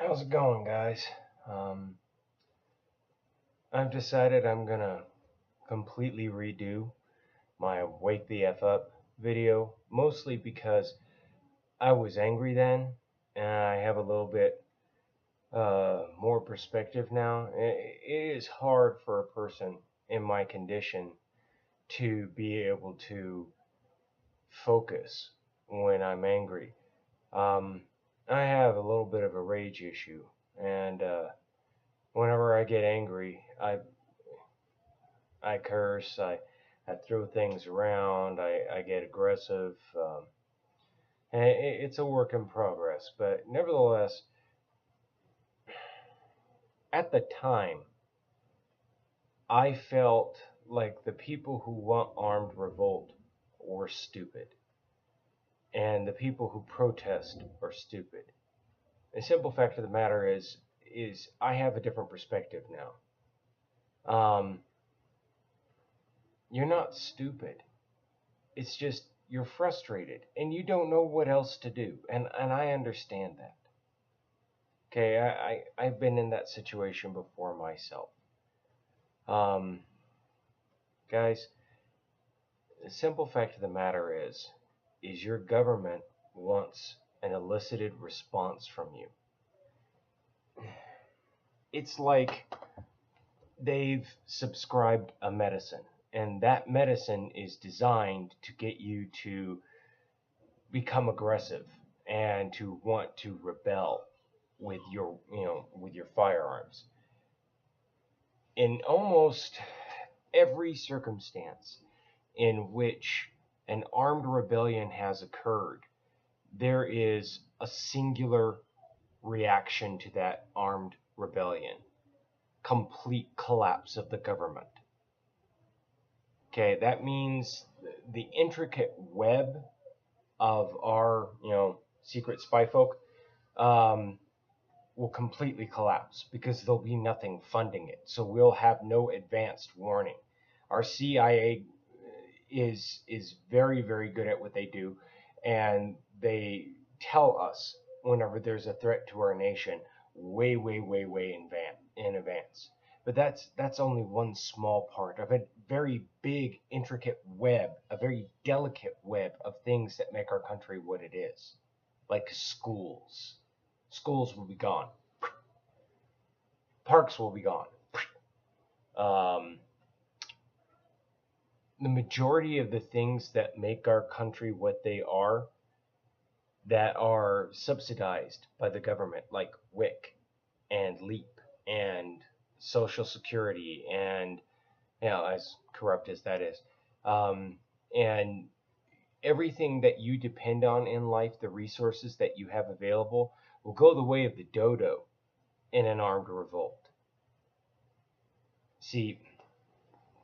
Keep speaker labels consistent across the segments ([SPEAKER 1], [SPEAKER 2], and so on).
[SPEAKER 1] How's it going, guys? Um, I've decided I'm gonna completely redo my Wake the F Up video, mostly because I was angry then, and I have a little bit more perspective now. It is hard for a person in my condition to be able to focus when I'm angry. Um, I have a little bit of a rage issue, and whenever I get angry, I curse, I throw things around, I get aggressive, and it's a work in progress. But nevertheless, at the time, I felt like the people who want armed revolt were stupid, and the people who protest are stupid. The simple fact of the matter is I have a different perspective now. You're not stupid. It's just you're frustrated and you don't know what else to do, and I understand that. Okay, I've been in that situation before myself. Um, Guys, the simple fact of the matter is your government wants an elicited response from you. It's like they've subscribed a medicine, and that medicine is designed to get you to become aggressive and to want to rebel with your firearms. In almost every circumstance in which an armed rebellion has occurred, there is a singular reaction to that armed rebellion: complete collapse of the government. Okay, that means the intricate web of our, secret spy folk um, will completely collapse because there'll be nothing funding it. So we'll have no advanced warning. Our CIA is very, very good at what they do, and they tell us whenever there's a threat to our nation way, way, way, way in advance. But that's only one small part of a very big, intricate web, a very delicate web of things that make our country what it is. Like schools. Schools will be gone. Parks will be gone. Um, the majority of the things that make our country what they are, that are subsidized by the government, like WIC and LEAP and Social Security, and as corrupt as that is, and everything that you depend on in life, the resources that you have available, will go the way of the dodo in an armed revolt. See,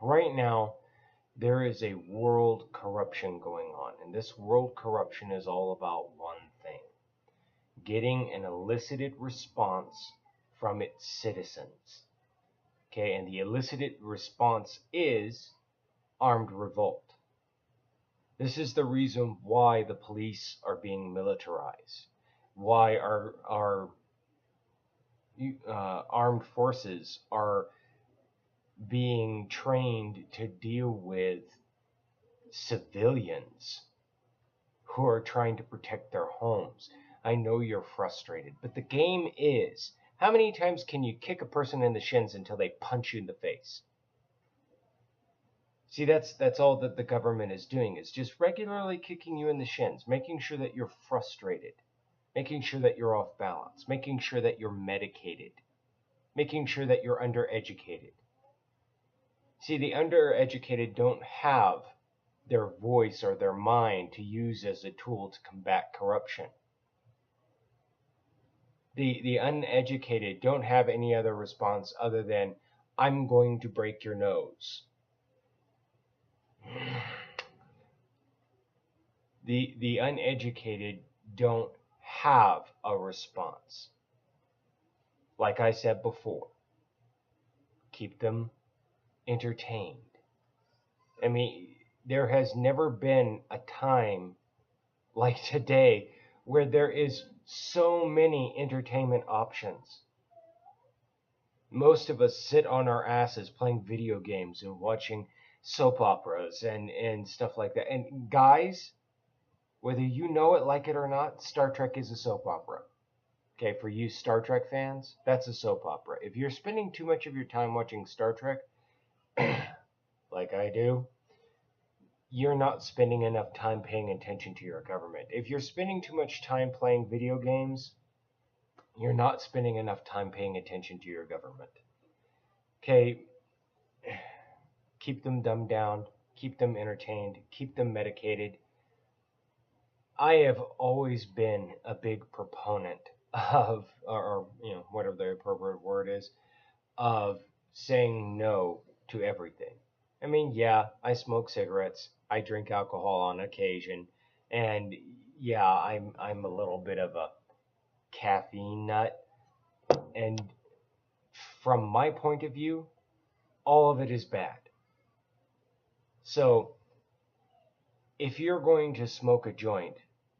[SPEAKER 1] right now, there is a world corruption going on, and this world corruption is all about one thing: getting an elicited response from its citizens. Okay, and the elicited response is armed revolt. This is the reason why the police are being militarized, why our armed forces are being trained to deal with civilians who are trying to protect their homes. I know you're frustrated, but the game is, how many times can you kick a person in the shins until they punch you in the face? See, that's all that the government is doing, is just regularly kicking you in the shins, making sure that you're frustrated, making sure that you're off balance, making sure that you're medicated, making sure that you're undereducated. See, the undereducated don't have their voice or their mind to use as a tool to combat corruption. The uneducated don't have any other response other than, I'm going to break your nose. The uneducated don't have a response. Like I said before, keep them entertained. I mean, there has never been a time like today where there is So many entertainment options. Most of us sit on our asses playing video games and watching soap operas and stuff like that. And guys, whether you know it, like it or not, Star Trek is a soap opera. Okay, for you Star Trek fans, that's a soap opera. If you're spending too much of your time watching Star Trek, like I do, you're not spending enough time paying attention to your government. If you're spending too much time playing video games, you're not spending enough time paying attention to your government. Okay, keep them dumbed down, keep them entertained, keep them medicated. I have always been a big proponent of, or whatever the appropriate word is, of saying no to everything. I mean, yeah, I smoke cigarettes, I drink alcohol on occasion, and yeah, I'm a little bit of a caffeine nut. And from my point of view, all of it is bad. So if you're going to smoke a joint,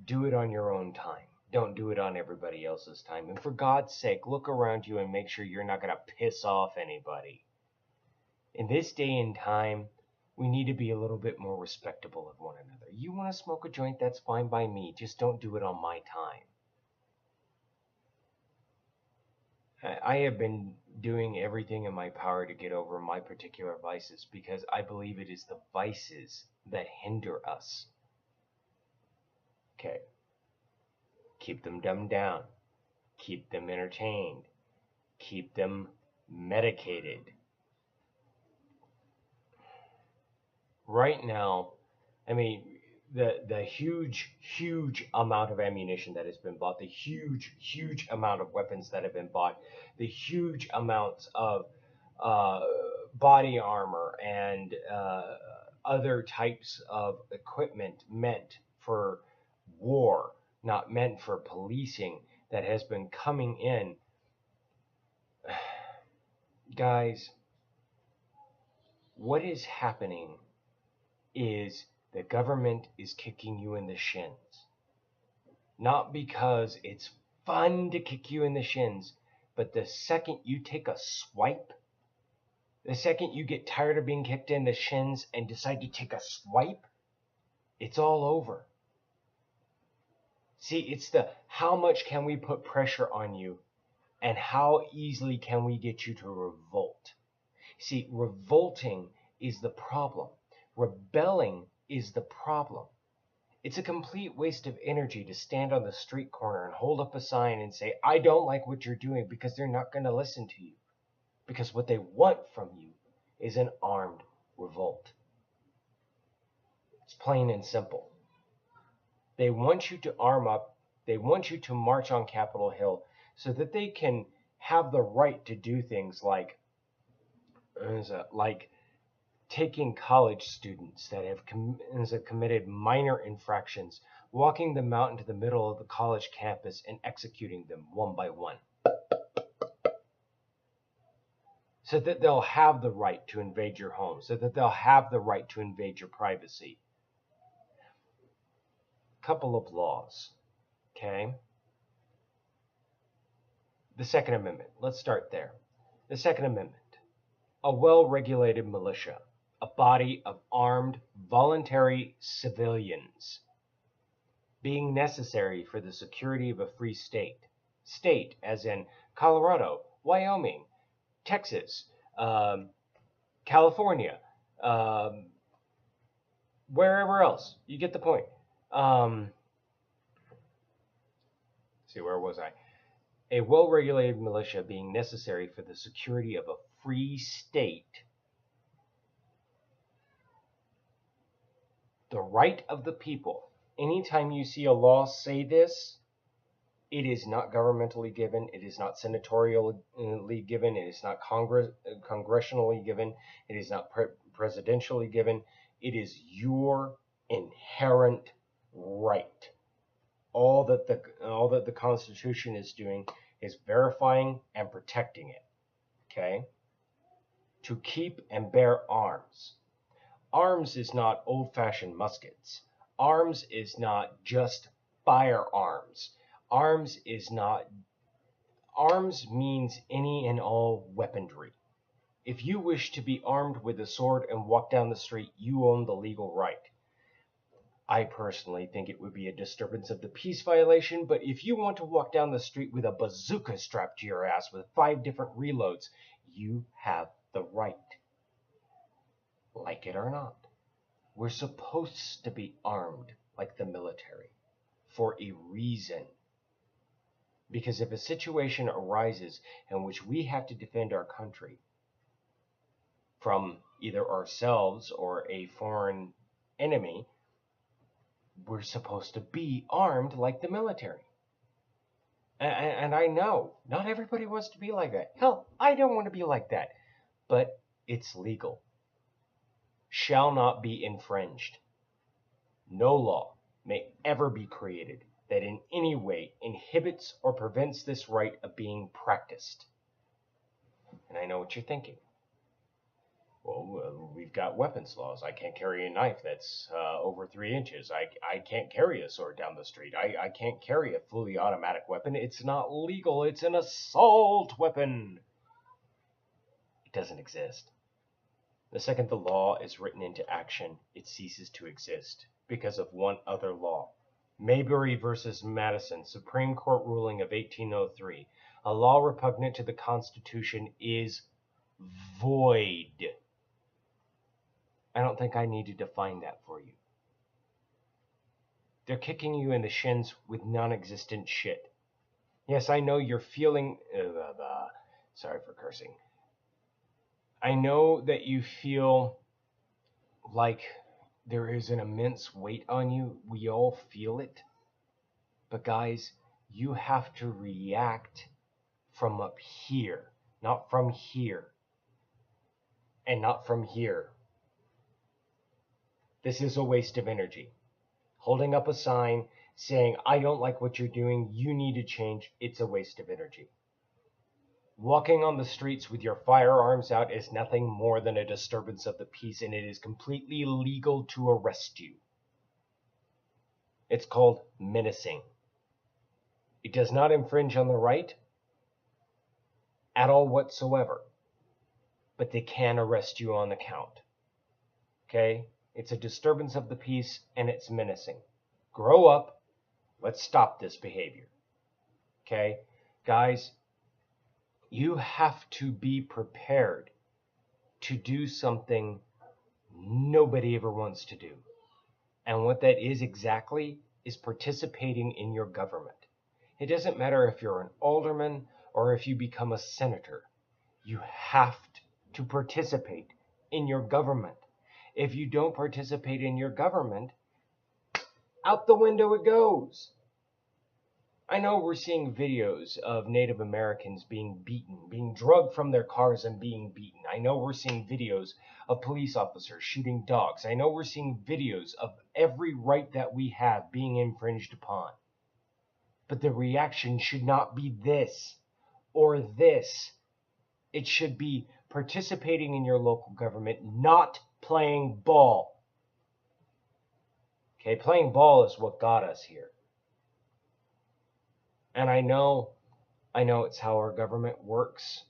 [SPEAKER 1] do it on your own time. Don't do it on everybody else's time. And for God's sake, look around you and make sure you're not going to piss off anybody. In this day and time, we need to be a little bit more respectable of one another. You want to smoke a joint, that's fine by me. Just don't do it on my time. I have been doing everything in my power to get over my particular vices because I believe it is the vices that hinder us. Okay. Keep them dumbed down. Keep them entertained. Keep them medicated. Right now, I mean, the huge amount of ammunition that has been bought, the huge amount of weapons that have been bought, the huge amounts of body armor and other types of equipment meant for war, not meant for policing, that has been coming in. Guys, what is happening is the government is kicking you in the shins. Not because it's fun to kick you in the shins, but the second you take a swipe, the second you get tired of being kicked in the shins and decide to take a swipe, it's all over. See, it's the how much can we put pressure on you and how easily can we get you to revolt. See, revolting is the problem. Rebelling is the problem. It's a complete waste of energy to stand on the street corner and hold up a sign and say, I don't like what you're doing, because they're not going to listen to you. Because what they want from you is an armed revolt. It's plain and simple. They want you to arm up. They want you to march on Capitol Hill so that they can have the right to do things like taking college students that have committed minor infractions, walking them out into the middle of the college campus and executing them one by one, so that they'll have the right to invade your home, so that they'll have the right to invade your privacy. Couple of laws, okay? The Second Amendment. Let's start there. The Second Amendment. A well-regulated militia. A body of armed, voluntary civilians, being necessary for the security of a free state. State, as in Colorado, Wyoming, Texas, California, wherever else. You get the point. See, where was I? A well-regulated militia being necessary for the security of a free state. The right of the people. Anytime you see a law say this, it is not governmentally given, it is not senatorially given, it is not congressionally given, it is not presidentially given. It is your inherent right. All that the Constitution is doing is verifying and protecting it. Okay? To keep and bear arms. Arms is not old-fashioned muskets. Arms is not just firearms. Arms means any and all weaponry. If you wish to be armed with a sword and walk down the street, you own the legal right. I personally think it would be a disturbance of the peace violation, but if you want to walk down the street with a bazooka strapped to your ass with 5 different reloads, you have the right. Like it or not. We're supposed to be armed like the military for a reason. Because if a situation arises in which we have to defend our country from either ourselves or a foreign enemy, we're supposed to be armed like the military. And I know not everybody wants to be like that. Hell, I don't want to be like that. But it's legal. Shall not be infringed. No law may ever be created that in any way inhibits or prevents this right of being practiced. And I know what you're thinking. Well, we've got weapons laws. I can't carry a knife that's over 3 inches. I can't carry a sword down the street. I can't carry a fully automatic weapon. It's not legal. It's an assault weapon. It doesn't exist. The second the law is written into action, it ceases to exist because of one other law. Maybury versus Madison, Supreme Court ruling of 1803. A law repugnant to the Constitution is void. I don't think I need to define that for you. They're kicking you in the shins with non-existent shit. Yes, I know you're feeling... sorry for cursing. I know that you feel like there is an immense weight on you. We all feel it. But guys, you have to react from up here, not from here, and not from here. This is a waste of energy. Holding up a sign saying, I don't like what you're doing, you need to change, it's a waste of energy. Walking on the streets with your firearms out is nothing more than a disturbance of the peace, and it is completely legal to arrest you. It's called menacing. It does not infringe on the right at all whatsoever, but they can arrest you on the count. Okay? It's a disturbance of the peace, and it's menacing. Grow up. Let's stop this behavior. Okay? Guys, you have to be prepared to do something nobody ever wants to do. And what that is exactly is participating in your government. It doesn't matter if you're an alderman or if you become a senator. You have to participate in your government. If you don't participate in your government, out the window it goes. I know we're seeing videos of Native Americans being beaten, being drugged from their cars and being beaten. I know we're seeing videos of police officers shooting dogs. I know we're seeing videos of every right that we have being infringed upon. But the reaction should not be this or this. It should be participating in your local government, not playing ball. Okay, playing ball is what got us here. And I know it's how our government works.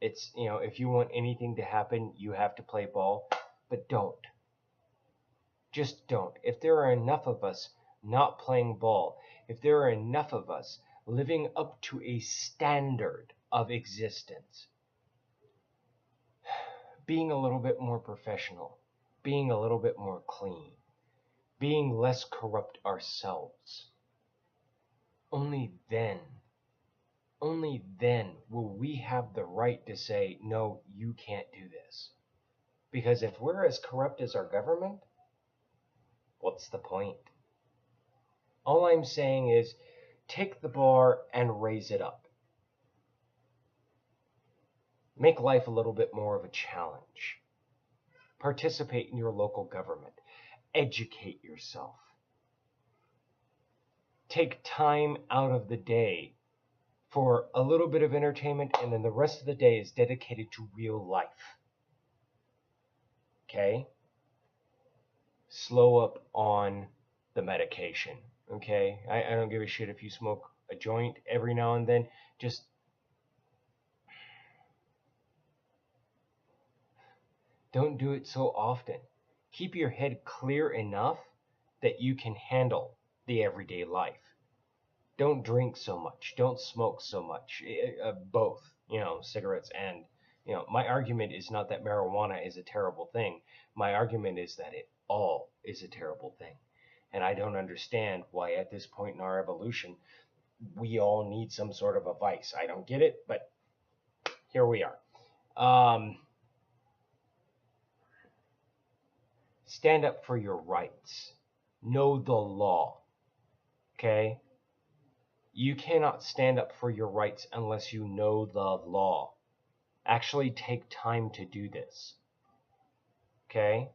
[SPEAKER 1] It's, if you want anything to happen, you have to play ball. But don't. Just don't. If there are enough of us not playing ball, if there are enough of us living up to a standard of existence, being a little bit more professional, being a little bit more clean, being less corrupt ourselves, only then will we have the right to say, no, you can't do this. Because if we're as corrupt as our government, what's the point? All I'm saying is take the bar and raise it up. Make life a little bit more of a challenge. Participate in your local government. Educate yourself. Take time out of the day for a little bit of entertainment, and then the rest of the day is dedicated to real life. Okay? Slow up on the medication. Okay? I don't give a shit if you smoke a joint every now and then. Just don't do it so often. Keep your head clear enough that you can handle the everyday life. Don't drink so much. Don't smoke so much. Both, cigarettes and, my argument is not that marijuana is a terrible thing. My argument is that it all is a terrible thing. And I don't understand why at this point in our evolution, we all need some sort of a vice. I don't get it, but here we are. Stand up for your rights. Know the law. Okay? You cannot stand up for your rights unless you know the law. Actually take time to do this. Okay?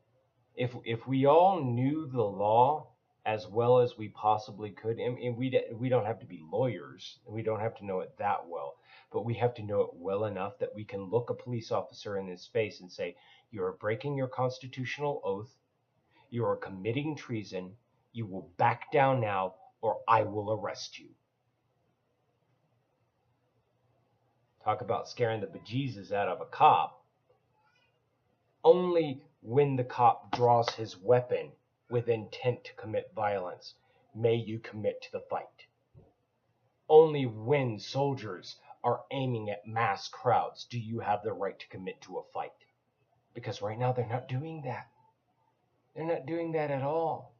[SPEAKER 1] If we all knew the law as well as we possibly could, and we don't have to be lawyers, and we don't have to know it that well, but we have to know it well enough that we can look a police officer in his face and say, you are breaking your constitutional oath, you are committing treason, you will back down now, or I will arrest you. Talk about scaring the bejesus out of a cop. Only when the cop draws his weapon with intent to commit violence may you commit to the fight. Only when soldiers are aiming at mass crowds do you have the right to commit to a fight. Because right now they're not doing that. They're not doing that at all.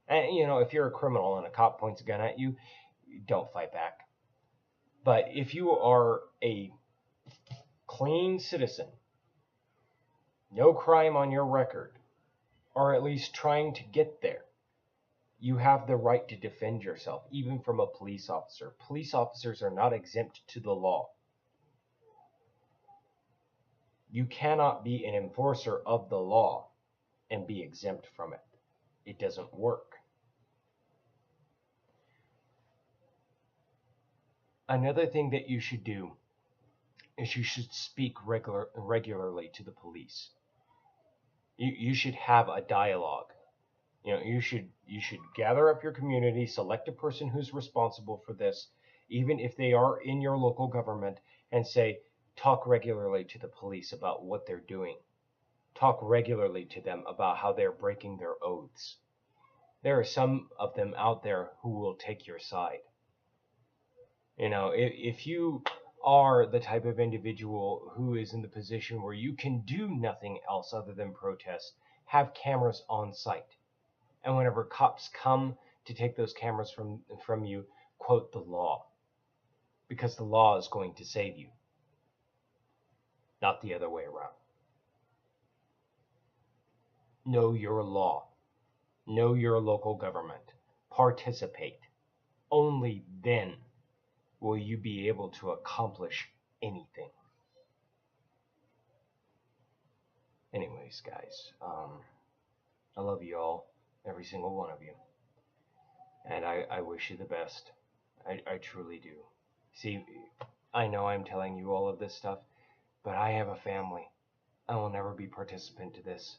[SPEAKER 1] And, if you're a criminal and a cop points a gun at you, don't fight back. But if you are a clean citizen, no crime on your record, or at least trying to get there, you have the right to defend yourself, even from a police officer. Police officers are not exempt to the law. You cannot be an enforcer of the law and be exempt from it. It doesn't work. Another thing that you should do is you should speak regularly to the police. You should have a dialogue. You should gather up your community, select a person who's responsible for this, even if they are in your local government, and say, talk regularly to the police about what they're doing. Talk regularly to them about how they're breaking their oaths. There are some of them out there who will take your side. If you are the type of individual who is in the position where you can do nothing else other than protest, have cameras on site. And whenever cops come to take those cameras from you, quote the law. Because the law is going to save you. Not the other way around. Know your law. Know your local government. Participate. Only then will you be able to accomplish anything. Anyways, guys, I love you all, every single one of you. And I wish you the best. I truly do. See, I know I'm telling you all of this stuff, but I have a family. I will never be participant to this.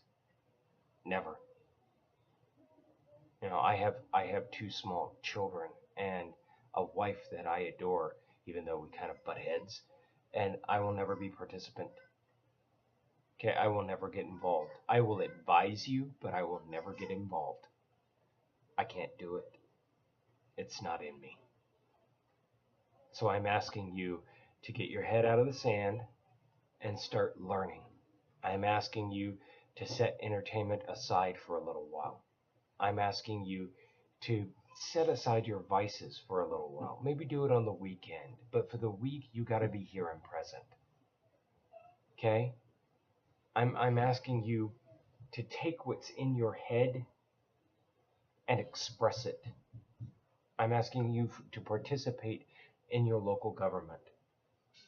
[SPEAKER 1] Never. I have 2 small children and a wife that I adore, even though we kind of butt heads, and I will never be participant. Okay, I will never get involved. I will advise you, but I will never get involved. I can't do it. It's not in me. So I'm asking you to get your head out of the sand and start learning. I'm asking you to set entertainment aside for a little while. I'm asking you to set aside your vices for a little while. Maybe do it on the weekend, but for the week, you got to be here and present. Okay? I'm asking you to take what's in your head and express it. I'm asking you to participate in your local government.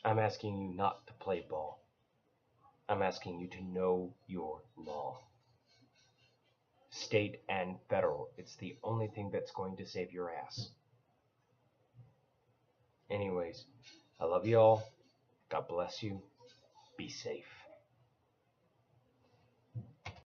[SPEAKER 1] I'm asking you not to play ball. I'm asking you to know your law. State and federal. It's the only thing that's going to save your ass. Anyways, I love you all. God bless you. Be safe.